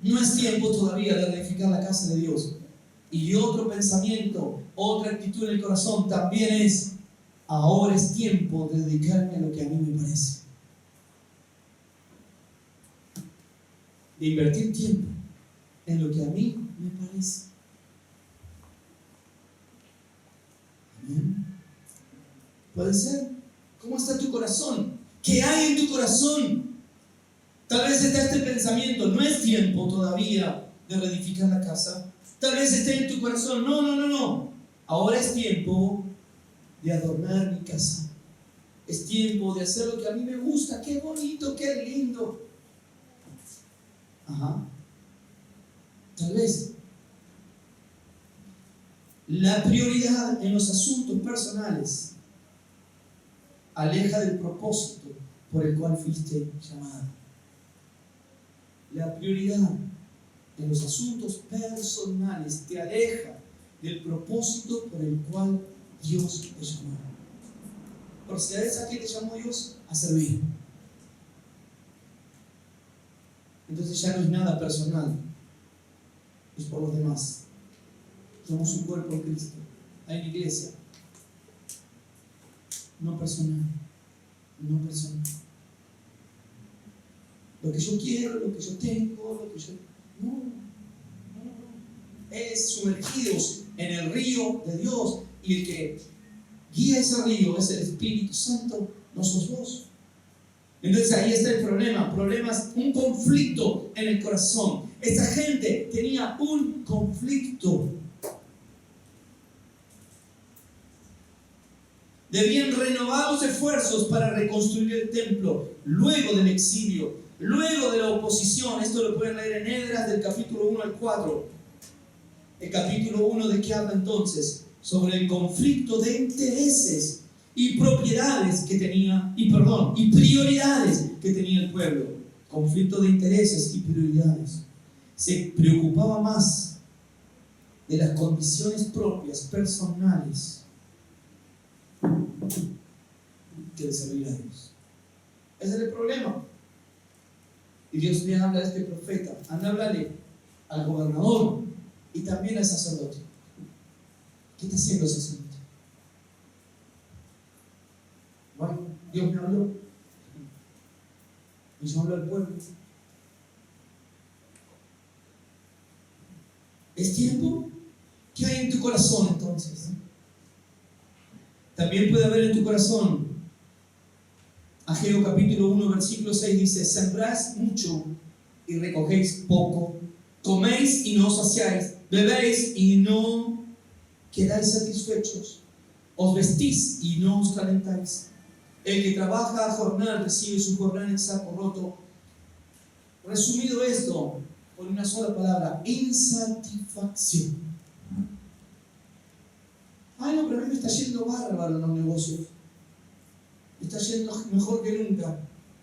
no es tiempo todavía de reedificar la casa de Dios. Y otro pensamiento, otra actitud en el corazón también es, ahora es tiempo de dedicarme a lo que a mí me parece. De invertir tiempo en lo que a mí me parece. Amén. ¿Puede ser? ¿Cómo está tu corazón? ¿Qué hay en tu corazón? Tal vez está este pensamiento, no es tiempo todavía de reedificar la casa. Tal vez esté en tu corazón, no. Ahora es tiempo de adornar mi casa. Es tiempo de hacer lo que a mí me gusta. Qué bonito, qué lindo. Ajá. Tal vez la prioridad en los asuntos personales aleja del propósito por el cual fuiste llamado. La prioridad en los asuntos personales te aleja del propósito por el cual Dios te llamó. Por si sabes a qué te llamó Dios, a servir. Entonces ya no es nada personal. es por los demás. Somos un cuerpo en Cristo. Hay una iglesia. No personal. No personal. Lo que yo quiero, lo que yo tengo, lo que yo... No. Es sumergidos en el río de Dios. Y el que guía ese río es el Espíritu Santo, no sos vos. Entonces ahí está el problema. Problemas, un conflicto en el corazón. Esta gente tenía un conflicto. Debían renovar los esfuerzos para reconstruir el templo luego del exilio, luego de la oposición. Esto lo pueden leer en Esdras del capítulo 1 al 4. El capítulo 1 de qué habla entonces? Sobre el conflicto de intereses y propiedades que tenía, y prioridades que tenía el pueblo. Conflicto de intereses y prioridades. Se preocupaba más de las condiciones propias, personales, que de servir a Dios. Ese es el problema. Y Dios le habla a este profeta, anda a hablarle al gobernador y también al sacerdote. ¿Qué está haciendo el sacerdote? Bueno, Dios me habló y yo hablo al pueblo. ¿Es tiempo? ¿Qué hay en tu corazón entonces? También puede haber en tu corazón. Ageo capítulo 1 versículo 6 dice: sembráis mucho y recogéis poco, coméis y no os saciáis, bebéis y no quedáis satisfechos, os vestís y no os calentáis. El que trabaja a jornal recibe su jornal en saco roto. Resumido esto con una sola palabra: insatisfacción. Ay, no, pero a mí me está yendo bárbaro en los negocios. Me está yendo mejor que nunca.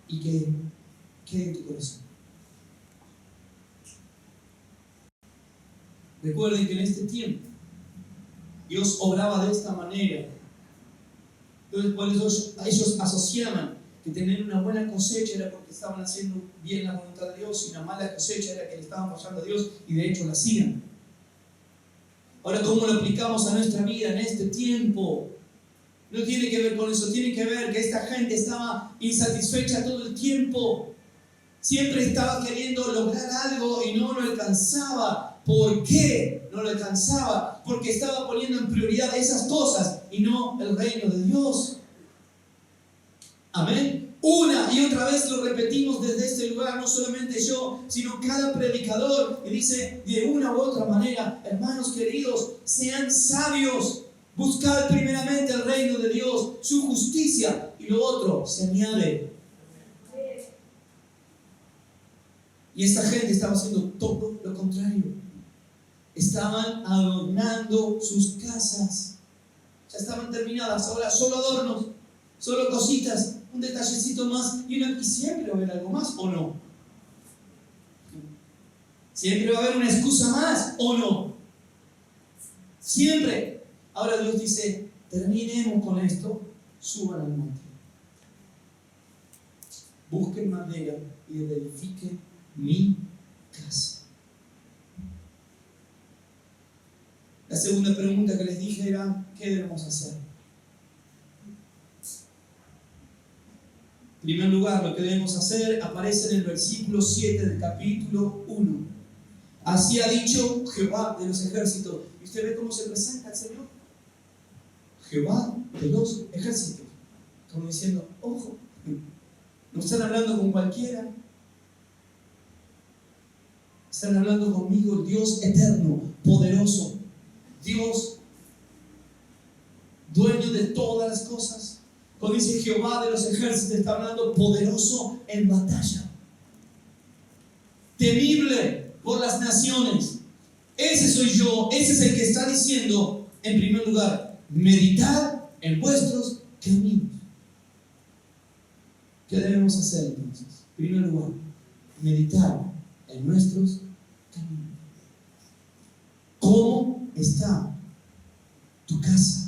¿Y qué hay en tu corazón? Recuerden que en este tiempo Dios obraba de esta manera. Entonces, por eso ellos asociaban que tener una buena cosecha era porque estaban haciendo bien la voluntad de Dios, y una mala cosecha era que le estaban fallando a Dios, y de hecho la hacían. Ahora, ¿cómo lo aplicamos a nuestra vida en este tiempo? No tiene que ver con eso, tiene que ver que esta gente estaba insatisfecha todo el tiempo. Siempre estaba queriendo lograr algo y no lo alcanzaba. ¿Por qué no lo alcanzaba? Porque estaba poniendo en prioridad esas cosas y no el reino de Dios. Amén. Una y otra vez lo repetimos desde este lugar, no solamente yo, sino cada predicador, y dice de una u otra manera: hermanos queridos, sean sabios, buscad primeramente el reino de Dios, su justicia, y lo otro se añade. Y esta gente estaba haciendo todo lo contrario. Estaban adornando sus casas. Ya estaban terminadas, ahora solo adornos, solo cositas, un detallecito más, y siempre va a haber algo más, ¿o no? Siempre va a haber una excusa más, ¿o no? Siempre. Ahora Dios dice: terminemos con esto, suban al monte, busquen madera y edifiquen mi casa. La segunda pregunta que les dije era: ¿qué debemos hacer? En primer lugar, lo que debemos hacer aparece en el versículo 7 del capítulo 1. Así ha dicho Jehová de los ejércitos. ¿Y usted ve cómo se presenta el Señor? Jehová de los ejércitos. Como diciendo: ojo, no están hablando con cualquiera. Están hablando conmigo, el Dios eterno, poderoso, Dios dueño de todas las cosas. Cuando dice Jehová de los ejércitos, está hablando poderoso en batalla, temible por las naciones. Ese soy yo, ese es el que está diciendo, en primer lugar: meditad en vuestros caminos. ¿Qué debemos hacer entonces? En primer lugar, meditar en nuestros caminos. ¿Cómo está tu casa?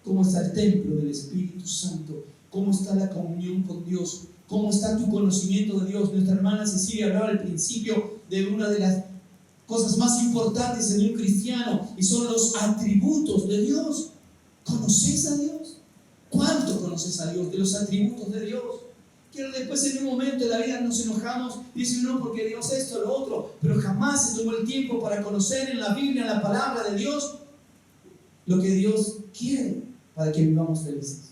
¿Cómo está el templo del Espíritu Santo? ¿Cómo está la comunión con Dios? ¿Cómo está tu conocimiento de Dios? Nuestra hermana Cecilia hablaba al principio de una de las cosas más importantes en un cristiano y son los atributos de Dios. ¿Conoces a Dios? ¿Cuánto conoces a Dios? De los atributos de Dios. Que después en un momento de la vida nos enojamos y decimos no, porque Dios esto, lo otro, pero jamás se tomó el tiempo para conocer en la Biblia, en la palabra de Dios, lo que Dios quiere para que vivamos felices.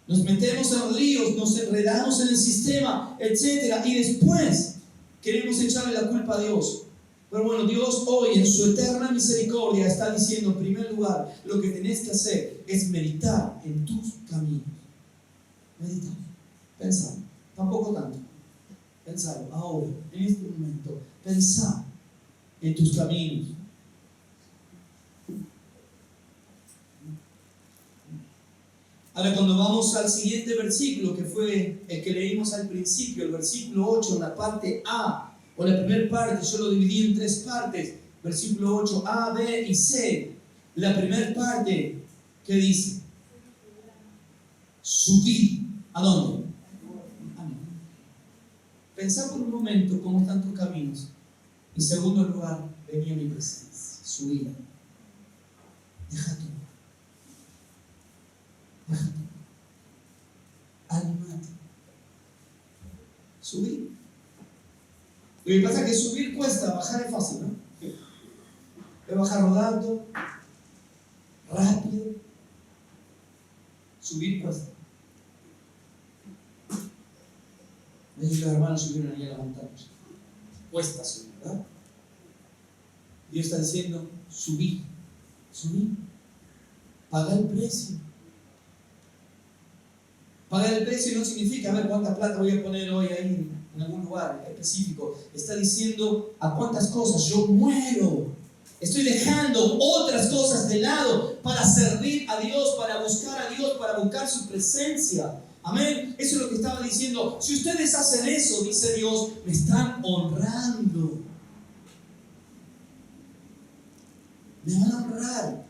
Nos metemos en líos, nos enredamos en el sistema, etc. Y después queremos echarle la culpa a Dios. Pero bueno, Dios hoy en su eterna misericordia está diciendo, en primer lugar, lo que tenés que hacer es meditar en tus caminos. Meditar, pensar, tampoco tanto. Pensar ahora, en este momento, pensar en tus caminos. Ahora, cuando vamos al siguiente versículo, que fue el que leímos al principio, el versículo 8, en la parte A, o la primera parte, yo lo dividí en tres partes, versículo 8, A, B y C. La primera parte, ¿qué dice? Subir. ¿A dónde? A mí. Pensá por un momento cómo están tus caminos. En segundo lugar, venía mi presencia. Subir. Deja todo. Deja todo. Animate. Subir. Lo que pasa es que subir cuesta, bajar es fácil, ¿no? Es bajar rodando, rápido. Subir cuesta. Es decir, los hermanos subieron ahí a la montaña. Cuesta subir, ¿verdad? Dios está diciendo, subí, subí. Paga el precio. Pagar el precio no significa a ver cuánta plata voy a poner hoy ahí en algún lugar específico. Está diciendo a cuántas cosas yo muero. Estoy dejando otras cosas de lado para servir a Dios, para buscar a Dios, para buscar su presencia. Amén. Eso es lo que estaba diciendo. Si ustedes hacen eso, dice Dios, me están honrando. Me van a honrar.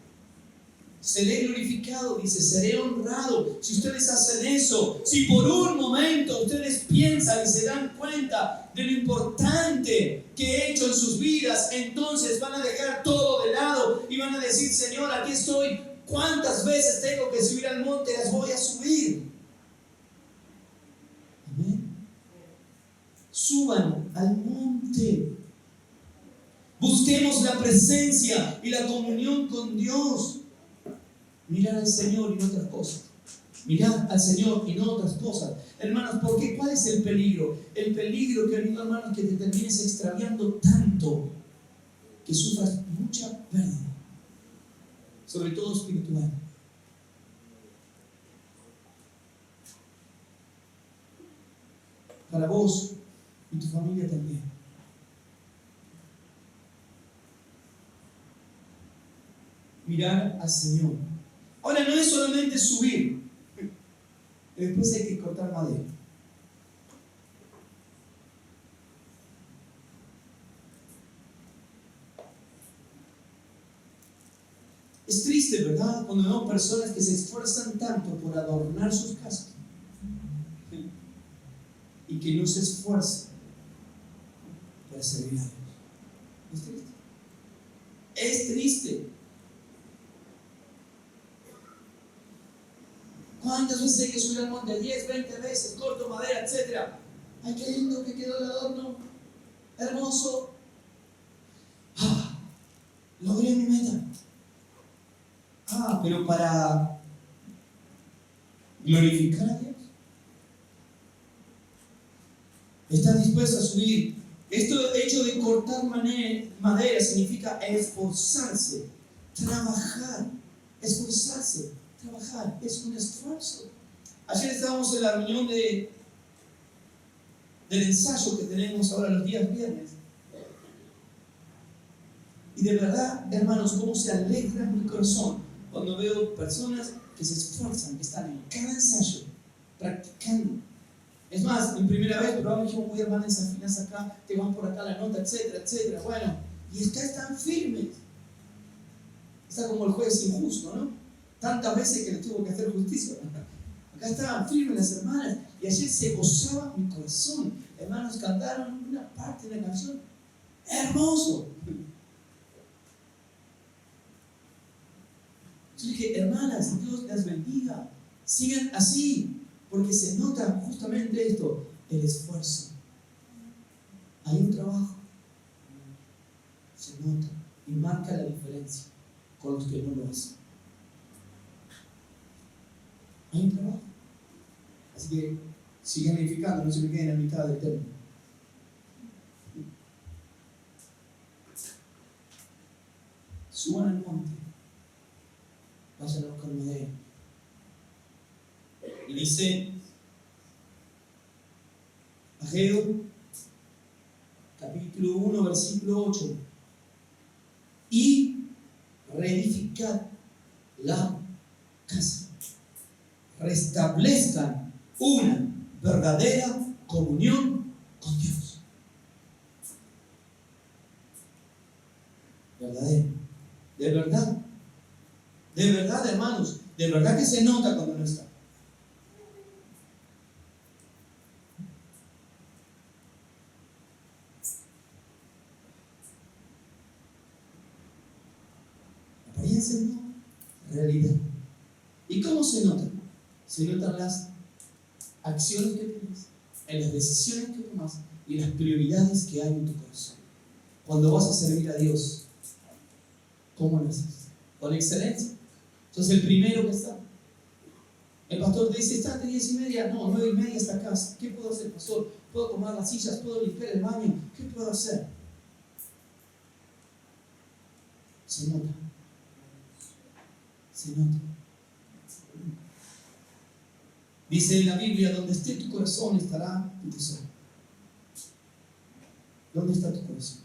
Seré glorificado, dice, seré honrado. Si ustedes hacen eso, si por un momento ustedes piensan y se dan cuenta de lo importante que he hecho en sus vidas, entonces van a dejar todo de lado y van a decir, Señor, aquí estoy. ¿Cuántas veces tengo que subir al monte? Las voy a subir. Amén. Suban al monte. Busquemos la presencia y la comunión con Dios. Mirar al Señor y no otras cosas. Mirar al Señor y no otras cosas. Hermanos, ¿por qué? ¿Cuál es el peligro? El peligro, queridos hermanos, que te termines extraviando tanto que sufras mucha pérdida, sobre todo espiritual. Para vos y tu familia también. Mirar al Señor. Ahora, no es solamente subir, después hay que cortar madera. Es triste, ¿verdad? Cuando vemos personas que se esfuerzan tanto por adornar sus casas y que no se esfuerzan para servir a Dios. Es triste. Es triste. ¿Cuántas veces hay que subir al monte? 10, 20 veces, corto madera, etc. Ay, qué lindo que quedó el adorno. Hermoso. Logré mi meta. Pero para glorificar a Dios. ¿Estás dispuesto a subir? Esto hecho de cortar madera significa esforzarse, trabajar, esforzarse. Trabajar es un esfuerzo. Ayer estábamos en la reunión del ensayo que tenemos ahora los días viernes. Y de verdad, hermanos, cómo se alegra mi corazón cuando veo personas que se esfuerzan, que están en cada ensayo, practicando. Es más, en primera vez, pero dijimos, muy hermanas, afinas acá, te van por acá la nota, etcétera, etcétera. Bueno, y acá están firmes. Está como el juez injusto, ¿no? Tantas veces que le tuvo que hacer justicia. Acá estaban firmes las hermanas y ayer se gozaba mi corazón. hermanos cantaron una parte de la canción. Hermoso. Yo dije, hermanas, Dios las bendiga. Sigan así, porque se nota justamente esto, el esfuerzo. Hay un trabajo. Se nota y marca la diferencia con los que no lo hacen. Hay un trabajo. Así que sigan edificando, no se me queden a mitad del tema. Suban al monte, vayan a buscar madera. Y dice Ageo, capítulo 1, versículo 8. Y reedificad la casa. Restablezcan una verdadera comunión con Dios. Verdadero. De verdad, hermanos, de verdad que se nota cuando no está. Apariencia no, realidad. ¿Y cómo se nota? Se notan las acciones que tienes, en las decisiones que tomas y las prioridades que hay en tu corazón. Cuando vas a servir a Dios, ¿cómo lo haces? Con excelencia. Sos el primero que está. El pastor te dice, está a 10:30, no, 9:30 hasta acá. ¿Qué puedo hacer, pastor? ¿Puedo tomar las sillas? ¿Puedo limpiar el baño? ¿Qué puedo hacer? Se nota. Se nota. Dice en la Biblia, donde esté tu corazón estará tu tesoro. ¿Dónde está tu corazón?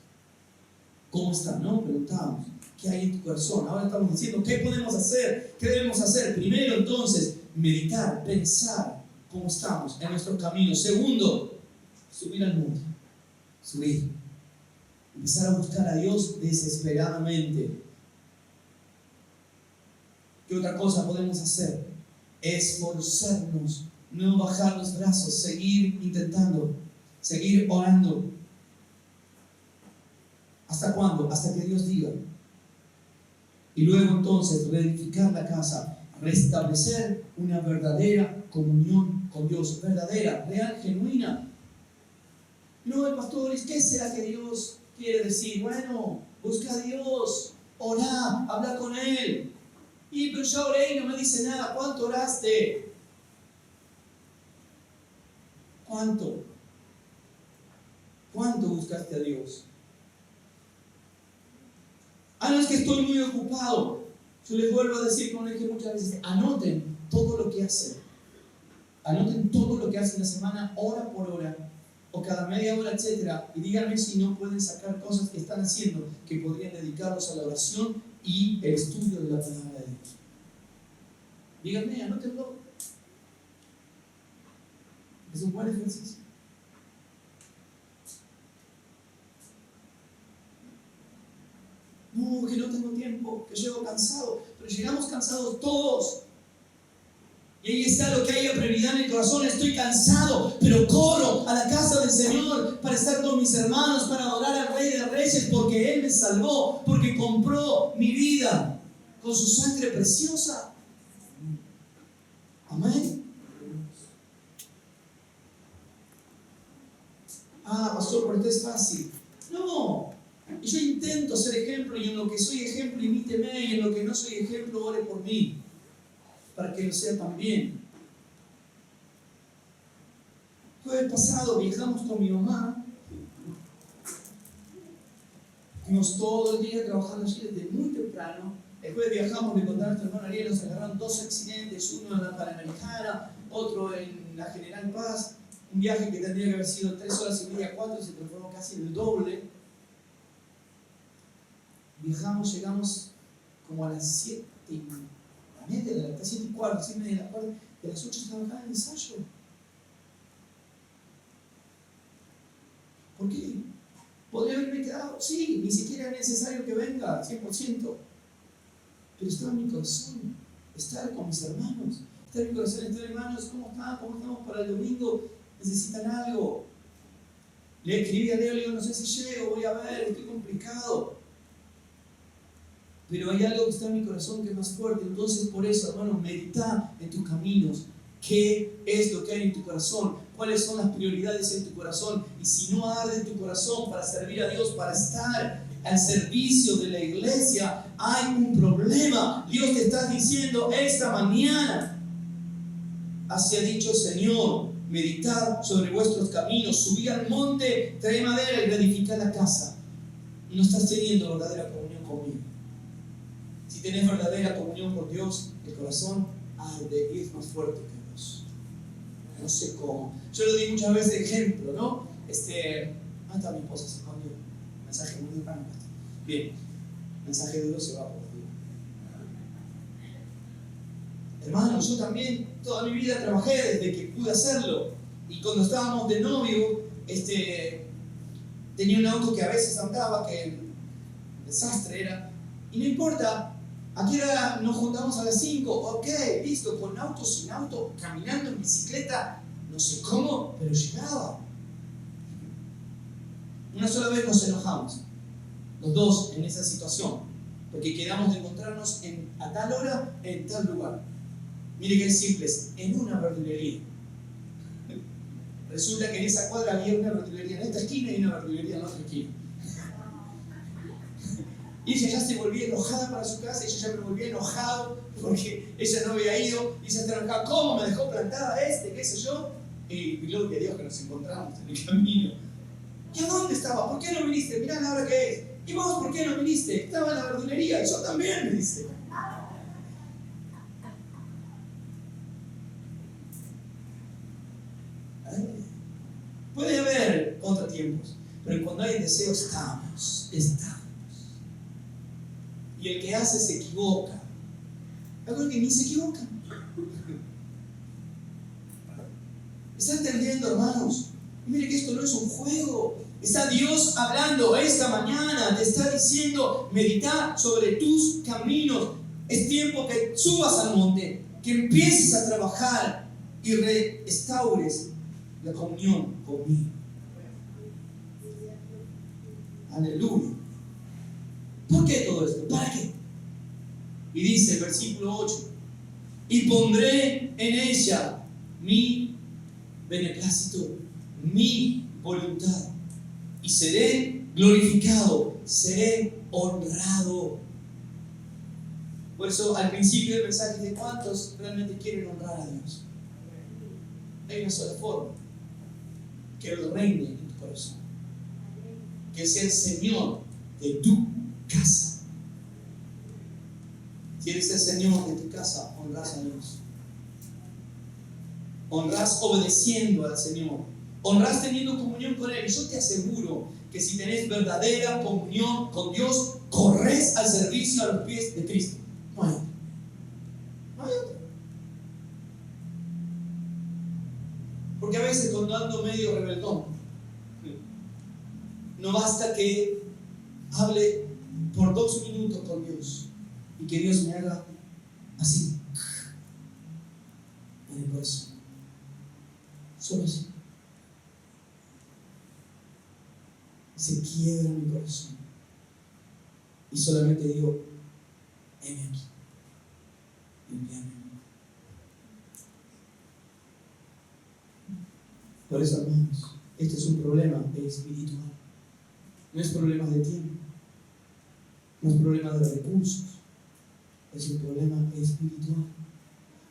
¿Cómo está? No, preguntábamos, ¿qué hay en tu corazón? Ahora estamos diciendo, ¿qué podemos hacer? ¿Qué debemos hacer? Primero, entonces, meditar, pensar cómo estamos en nuestro camino. Segundo, subir al monte. Subir. Empezar a buscar a Dios desesperadamente. ¿Qué otra cosa podemos hacer? Esforzarnos, no bajar los brazos, seguir intentando, seguir orando. ¿Hasta cuándo? Hasta que Dios diga. Y luego entonces reedificar la casa, restablecer una verdadera comunión con Dios, verdadera, real, genuina. No, el pastor, ¿qué será que Dios quiere decir? Bueno, busca a Dios, orá, habla con Él. Y pero ya oré y no me dice nada. ¿Cuánto oraste? ¿Cuánto? ¿Cuánto buscaste a Dios? Ah, no, es que estoy muy ocupado. Yo les vuelvo a decir, como les dije muchas veces, anoten todo lo que hacen. Anoten todo lo que hacen la semana, hora por hora, o cada media hora, etc. Y díganme si no pueden sacar cosas que están haciendo, que podrían dedicarlos a la oración y el estudio de la palabra de Dios. Díganme, anótenlo. Es un buen ejercicio. No, que no tengo tiempo, que llego cansado. Pero llegamos cansados todos. Y ahí está lo que haya prioridad en el corazón. Estoy cansado, pero corro a la casa del Señor para estar con mis hermanos, para adorar al Rey de Reyes, porque Él me salvó, porque compró mi vida con su sangre preciosa. Amén. Ah, pastor, pero esto es fácil. No. Y yo intento ser ejemplo, y en lo que soy ejemplo, imíteme, y en lo que no soy ejemplo, ore por mí, para que lo sea también. Jueves pasado viajamos con mi mamá. Fuimos todo el día trabajando allí desde muy temprano. El jueves viajamos, le contaron a nuestro hermano Ariel, nos agarraron 2 accidentes, uno en la Panamericana, otro en la General Paz. Un viaje que tendría que haber sido 3 horas y media, 4, se transformó casi en el doble. Viajamos, llegamos como a las 7:30 de la 7:15, 7:30 de la tarde, y a las 8 estaba acá en el ensayo. ¿Por qué? ¿Podría haberme quedado? Sí, ni siquiera era necesario que venga, 100%. Pero estaba en mi corazón, estar con mis hermanos. Estar en mi corazón, estar hermanos, ¿cómo están? ¿Cómo estamos para el domingo? ¿Necesitan algo? Le escribí a Leo, le digo, no sé si llego, voy a ver, estoy complicado. Pero hay algo que está en mi corazón que es más fuerte. Entonces, por eso, hermano, medita en tus caminos. ¿Qué es lo que hay en tu corazón? ¿Cuáles son las prioridades en tu corazón? Y si no arde en tu corazón para servir a Dios, para estar al servicio de la iglesia, hay un problema. Dios te está diciendo esta mañana, así ha dicho el Señor, meditad sobre vuestros caminos, subid al monte, trae madera y reedificad la casa. Y no estás teniendo verdadera comunión conmigo. Si tenés verdadera comunión con Dios, el corazón arde y es más fuerte que Dios. No sé cómo. Yo lo di muchas veces de ejemplo, ¿no? Hasta mi esposa se escondió. Mensaje muy duro. Bien, mensaje duro se va por ti. Hermano, yo también toda mi vida trabajé desde que pude hacerlo. Y cuando estábamos de novio, tenía un auto que a veces andaba, que un desastre era. Y no importa, ¿a qué hora nos juntamos a las 5? Ok, listo, con auto, sin auto, caminando en bicicleta, no sé cómo, pero llegaba. Una sola vez nos enojamos, los dos en esa situación, porque quedamos de encontrarnos a tal hora, en tal lugar. Mire que es simple, en una verdulería. Resulta que en esa cuadra había una verdulería en esta esquina y una verdulería en la otra esquina. Y ella ya se volvía enojada para su casa, y yo ya me volvía enojado porque ella no había ido, y ella estaba enojada, ¿cómo me dejó plantada qué sé yo? Y gloria a Dios que nos encontramos en el camino. ¿Y a dónde estaba? ¿Por qué no viniste? Mirá la hora que es. ¿Y vos por qué no viniste? Estaba en la verdulería, y yo también, me dice. Puede haber contratiempos, pero cuando hay deseo estamos. Y el que hace se equivoca. Algo que ni se equivoca. ¿Está entendiendo, hermanos? Y mire que esto no es un juego. Está Dios hablando esta mañana. Te está diciendo, medita sobre tus caminos. Es tiempo que subas al monte, que empieces a trabajar y restaures la comunión conmigo. Aleluya. ¿Por qué todo esto? ¿Para qué? Y dice el versículo 8: y pondré en ella mi beneplácito, mi voluntad, y seré glorificado, seré honrado. Por eso al principio del mensaje de cuántos realmente quieren honrar a Dios. Hay una sola forma: que Él reine en tu corazón, que sea el Señor de tu casa. Si eres el Señor de tu casa, honrás a Dios. Honrás obedeciendo al Señor. Honrás teniendo comunión con Él. Y yo te aseguro que si tenés verdadera comunión con Dios, corres al servicio a los pies de Cristo. No hay otra. No hay otra. Porque a veces cuando ando medio rebeldón, no basta que hable por 2 minutos con Dios y que Dios me haga así en el corazón. Solo así. Se quiebra mi corazón y solamente digo, heme aquí, envíame. Por eso, hermanos, este es un problema espiritual. No es problema de tiempo, no es problema de recursos, es un problema espiritual.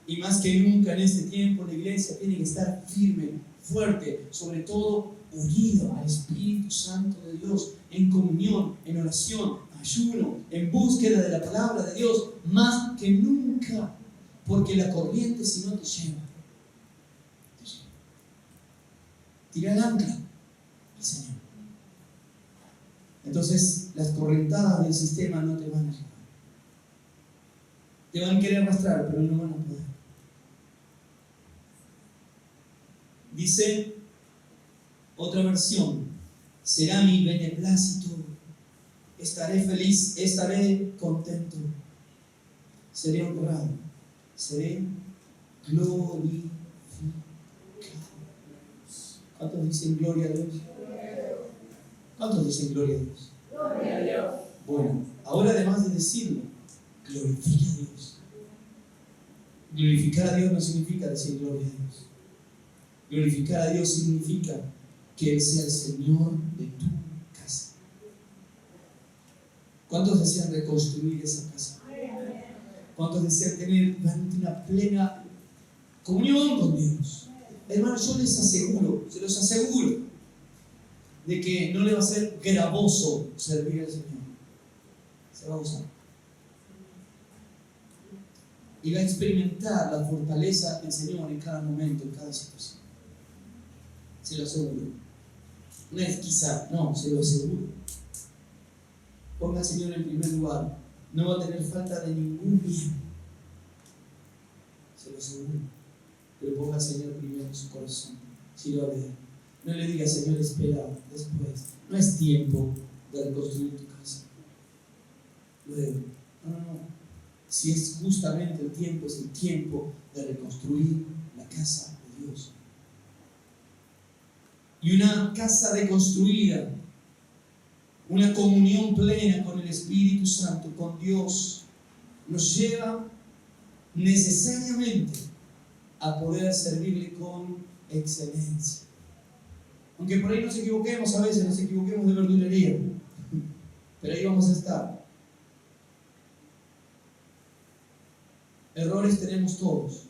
Y más que nunca en este tiempo la iglesia tiene que estar firme, fuerte, sobre todo unido al Espíritu Santo de Dios, en comunión, en oración, ayuno, en búsqueda de la palabra de Dios, más que nunca, porque la corriente si no te lleva. Tira el ancla al Señor. Entonces las correntadas del sistema no te van a llevar. Te van a querer arrastrar, pero no van a poder. Dice otra versión: será mi beneplácito, estaré feliz, estaré contento, seré honrado, seré glorificado. ¿Cuántos dicen gloria a Dios? ¿Cuántos dicen gloria a Dios? Gloria a Dios. Bueno, ahora además de decirlo, glorifica a Dios. Glorificar a Dios no significa decir gloria a Dios. Glorificar a Dios significa que Él sea el Señor de tu casa. ¿Cuántos desean reconstruir esa casa? ¿Cuántos desean tener una plena comunión con Dios? Hermano, yo les aseguro, se los aseguro, de que no le va a ser gravoso servir al Señor. Se va a gozar. Y va a experimentar la fortaleza del Señor en cada momento, en cada situación. Se lo aseguro. No es quizá, no, se lo aseguro. Ponga al Señor en primer lugar. No va a tener falta de ningún bien. Se lo aseguro. Pero ponga al Señor primero en su corazón. Si lo va a ver. No le diga, Señor, espera después. No es tiempo de reconstruir tu casa. Luego. No. Si es justamente el tiempo, es el tiempo de reconstruir la casa de Dios. Y una casa reconstruida, una comunión plena con el Espíritu Santo, con Dios, nos lleva necesariamente a poder servirle con excelencia. Aunque por ahí nos equivoquemos, a veces nos equivoquemos de verdulería, pero ahí vamos a estar. Errores tenemos todos,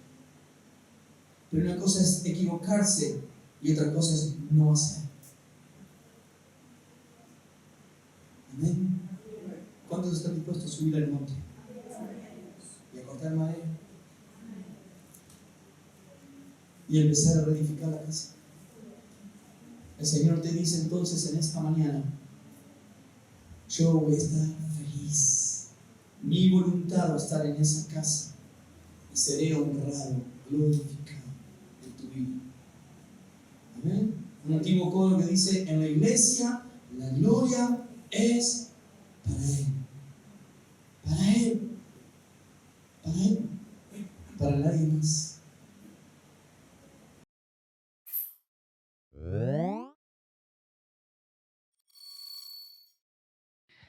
pero una cosa es equivocarse y otra cosa es no hacer. Amén. ¿Cuántos están dispuestos a subir al monte y a cortar madera y a empezar a reedificar la casa? El Señor te dice entonces en esta mañana: yo voy a estar feliz, mi voluntad va a estar en esa casa y seré honrado, glorificado en tu vida. Amén. Un antiguo coro que dice: en la iglesia la gloria es para Él. Para Él. Para Él. Para nadie más.